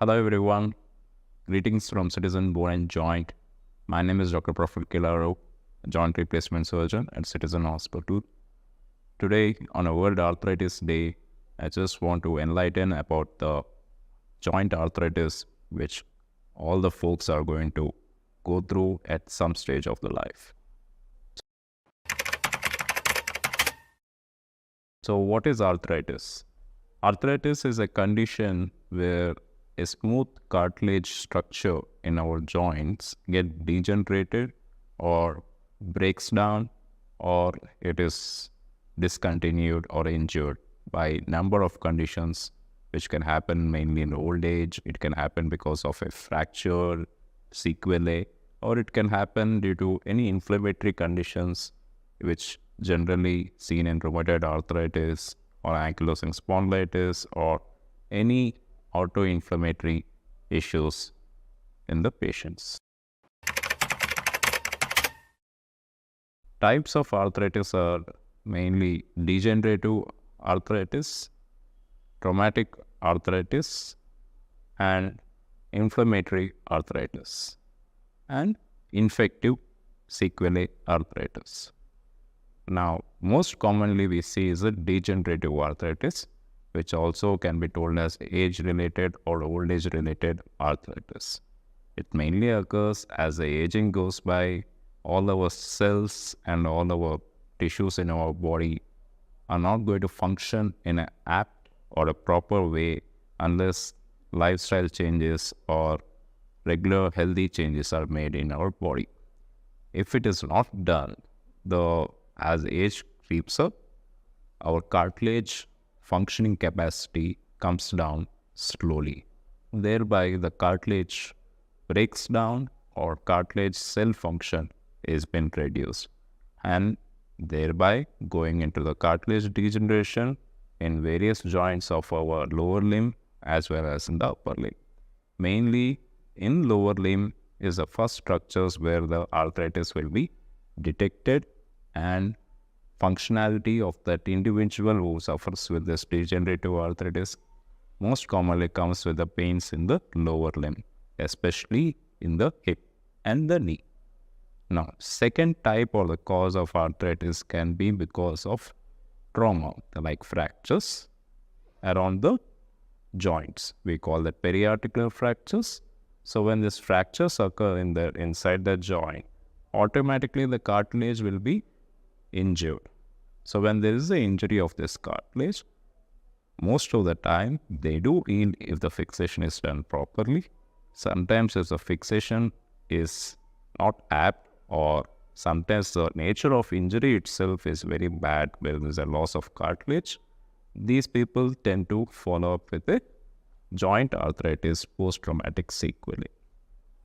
Hello everyone, greetings from Citizen Bone and Joint. My name is Dr. Kilaru, joint replacement surgeon at Citizen Hospital. Today on a World Arthritis Day, I just want to enlighten about the joint arthritis which all the folks are going to go through at some stage of the life. So what is arthritis? Arthritis is a condition where a smooth cartilage structure in our joints get degenerated or breaks down, or it is discontinued or injured by number of conditions which can happen mainly in old age. It can happen because of a fracture, sequelae, or it can happen due to any inflammatory conditions which generally seen in rheumatoid arthritis or ankylosing spondylitis or any autoinflammatory issues in the patients. Types of arthritis are mainly degenerative arthritis, traumatic arthritis, and inflammatory arthritis, and infective sequelae arthritis. Now, most commonly we see is a degenerative arthritis, which also can be told as age-related or old age-related arthritis. It mainly occurs as the aging goes by. All our cells and all our tissues in our body are not going to function in an apt or a proper way unless lifestyle changes or regular healthy changes are made in our body. If it is not done, as age creeps up, our cartilage functioning capacity comes down slowly. Thereby, the cartilage breaks down or cartilage cell function is been reduced, and thereby going into the cartilage degeneration in various joints of our lower limb as well as in the upper limb. Mainly in lower limb is the first structures where the arthritis will be detected, and functionality of that individual who suffers with this degenerative arthritis most commonly comes with the pains in the lower limb, especially in the hip and the knee. Now, second type or the cause of arthritis can be because of trauma, like fractures around the joints. We call that periarticular fractures. So when these fractures occur inside the joint, automatically the cartilage will be injured. So when there is an injury of this cartilage, most of the time they do heal if the fixation is done properly. Sometimes if the fixation is not apt, or sometimes the nature of injury itself is very bad where there is a loss of cartilage, these people tend to follow up with a joint arthritis post-traumatic sequelae.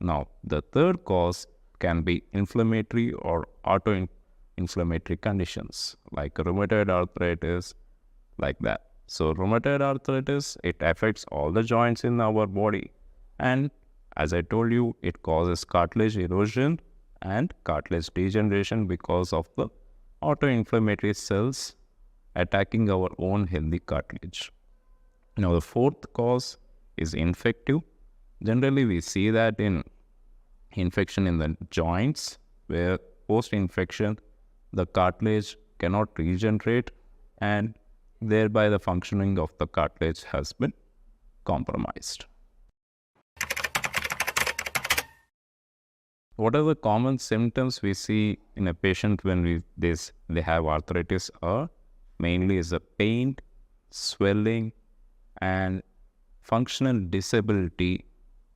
Now, the third cause can be inflammatory or autoinflammatory conditions like rheumatoid arthritis, like that. So rheumatoid arthritis, it affects all the joints in our body, and as I told you, it causes cartilage erosion and cartilage degeneration because of the autoinflammatory cells attacking our own healthy cartilage. Now the fourth cause is infective. Generally we see that in infection in the joints where post-infection the cartilage cannot regenerate, and thereby the functioning of the cartilage has been compromised. What are the common symptoms we see in a patient when they have arthritis are mainly is the pain, swelling, and functional disability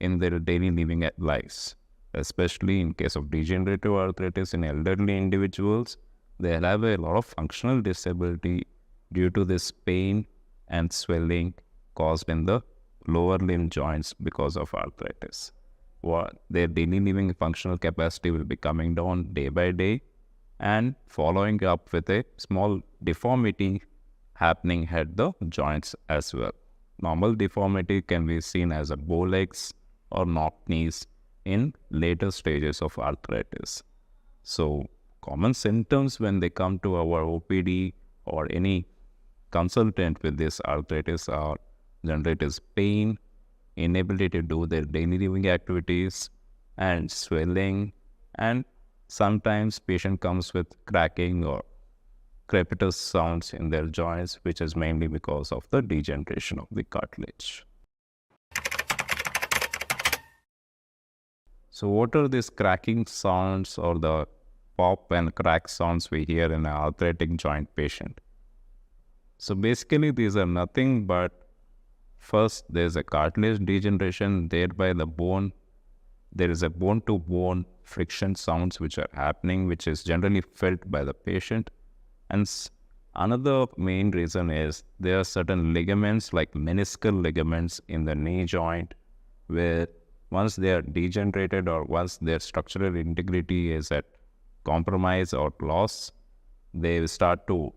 in their daily living lives. Especially in case of degenerative arthritis in elderly individuals, they have a lot of functional disability due to this pain and swelling caused in the lower limb joints because of arthritis. Their daily living functional capacity will be coming down day by day, and following up with a small deformity happening at the joints as well. Normal deformity can be seen as a bow legs or knock knees in later stages of arthritis. So common symptoms when they come to our OPD or any consultant with this arthritis are generally it is pain, inability to do their daily living activities, and swelling, and sometimes patient comes with cracking or crepitus sounds in their joints, which is mainly because of the degeneration of the cartilage. So what are these cracking sounds or the pop and crack sounds we hear in an arthritic joint patient? So basically these are nothing but, first there's a cartilage degeneration, thereby there is a bone to bone friction sounds which are happening, which is generally felt by the patient. And another main reason is there are certain ligaments like meniscal ligaments in the knee joint, where once they are degenerated or once their structural integrity is at compromise or loss, they start to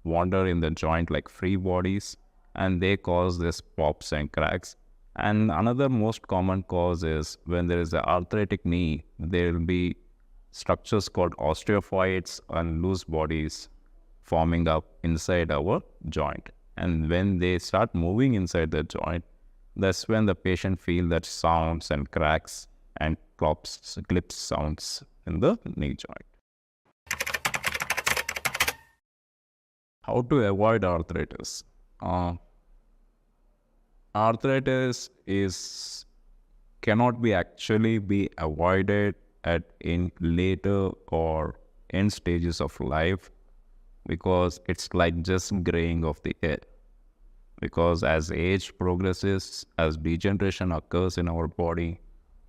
wander in the joint like free bodies, and they cause this pops and cracks. And another most common cause is when there is an arthritic knee, there will be structures called osteophytes and loose bodies forming up inside our joint. And when they start moving inside the joint, that's when the patient feels that sounds and cracks and clips sounds in the knee joint. How to avoid arthritis? Arthritis cannot actually be avoided in later or end stages of life, because it's like just graying of the hair. Because as age progresses, as degeneration occurs in our body,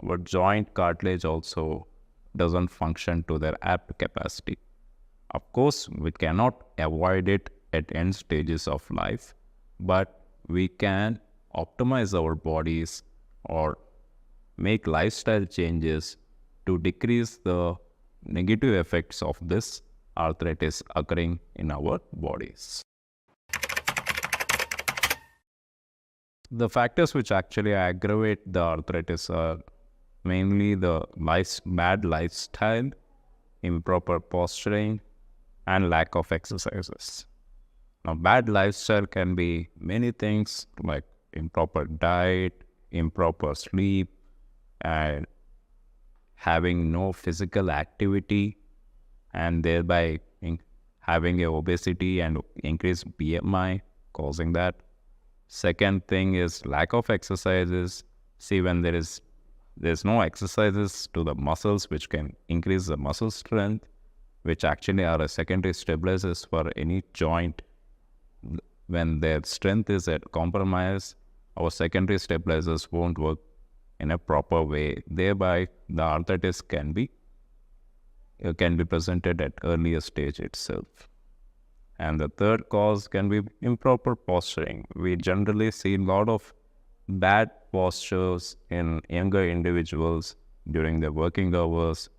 our joint cartilage also doesn't function to their apt capacity. Of course, we cannot avoid it at end stages of life, but we can optimize our bodies or make lifestyle changes to decrease the negative effects of this arthritis occurring in our bodies. The factors which actually aggravate the arthritis are mainly the bad lifestyle, improper posturing, and lack of exercises. Now, bad lifestyle can be many things like improper diet, improper sleep, and having no physical activity, and thereby having a obesity and increased BMI causing that. Second thing is lack of exercises. See, when there's no exercises to the muscles which can increase the muscle strength, which actually are a secondary stabilizers for any joint. When their strength is at compromise, our secondary stabilizers won't work in a proper way. Thereby, the arthritis can be presented at earlier stage itself. And the third cause can be improper posturing. We generally see a lot of bad postures in younger individuals during their working hours,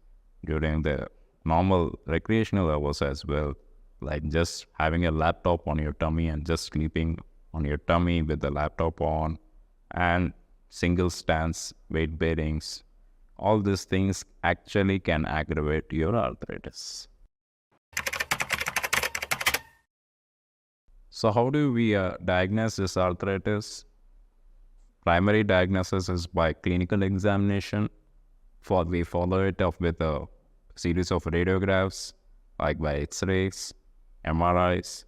during their normal recreational hours as well, like just having a laptop on your tummy and just sleeping on your tummy with the laptop on, and single stance weight bearings. All these things actually can aggravate your arthritis. So how do we diagnose this arthritis? Primary diagnosis is by clinical examination. We follow it up with a series of radiographs, like by X-rays, MRIs.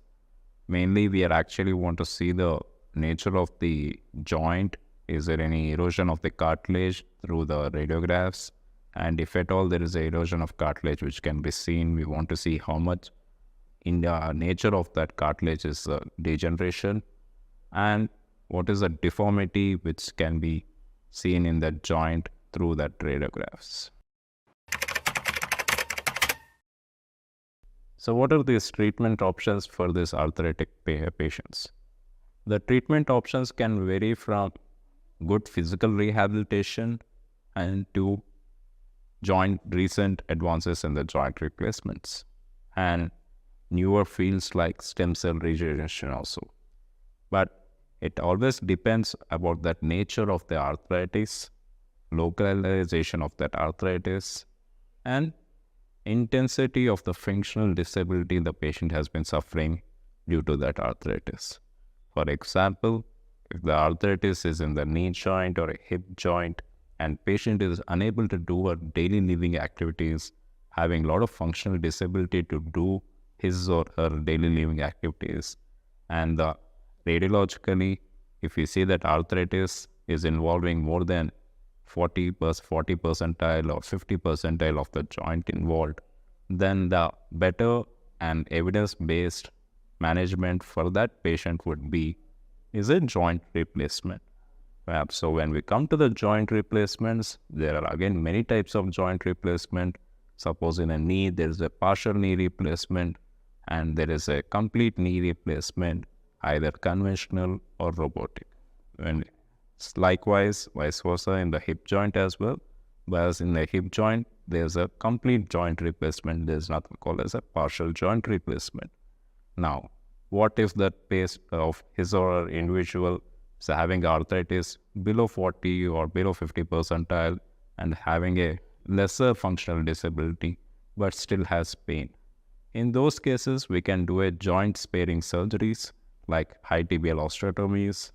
Mainly, we actually want to see the nature of the joint. Is there any erosion of the cartilage through the radiographs? And if at all there is an erosion of cartilage which can be seen, we want to see how much in the nature of that cartilage is degeneration, and what is the deformity which can be seen in that joint through that radiographs. So what are these treatment options for these arthritic patients? The treatment options can vary from good physical rehabilitation and to recent advances in the joint replacements, and newer fields like stem cell regeneration also. But it always depends about that nature of the arthritis, localization of that arthritis, and intensity of the functional disability the patient has been suffering due to that arthritis. For example, If the arthritis is in the knee joint or a hip joint and patient is unable to do her daily living activities, having a lot of functional disability to do his or her daily living activities, and radiologically, if we see that arthritis is involving more than 40 percentile or 50 percentile of the joint involved, then the better and evidence-based management for that patient would be is a joint replacement. So when we come to the joint replacements, there are again many types of joint replacement. Suppose in a knee, there is a partial knee replacement and there is a complete knee replacement, either conventional or robotic. And likewise, vice versa in the hip joint as well. Whereas in the hip joint, there's a complete joint replacement. There's nothing called as a partial joint replacement. Now, what if that patient of his or her individual is having arthritis below 40 or below 50 percentile and having a lesser functional disability but still has pain? In those cases, we can do a joint sparing surgeries like high tibial osteotomies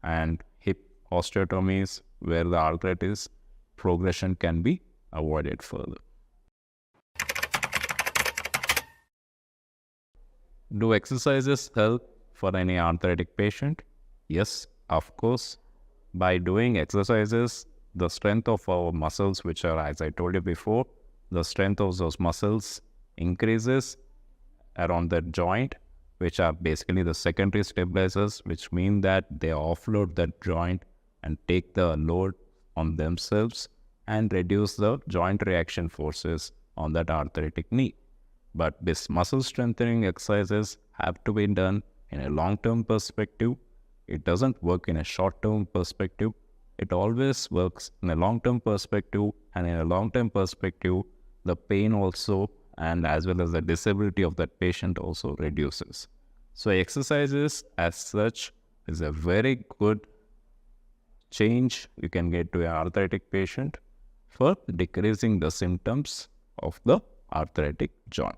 and hip osteotomies where the arthritis progression can be avoided further. Do exercises help for any arthritic patient? Yes, of course. By doing exercises, the strength of our muscles, which are, as I told you before, the strength of those muscles increases around the joint, which are basically the secondary stabilizers, which mean that they offload that joint and take the load on themselves and reduce the joint reaction forces on that arthritic knee. But this muscle strengthening exercises have to be done in a long-term perspective. It doesn't work in a short-term perspective. It always works in a long-term perspective, and in a long-term perspective, the pain also and as well as the disability of that patient also reduces. So exercises as such is a very good change you can get to an arthritic patient for decreasing the symptoms of the arthritic joint.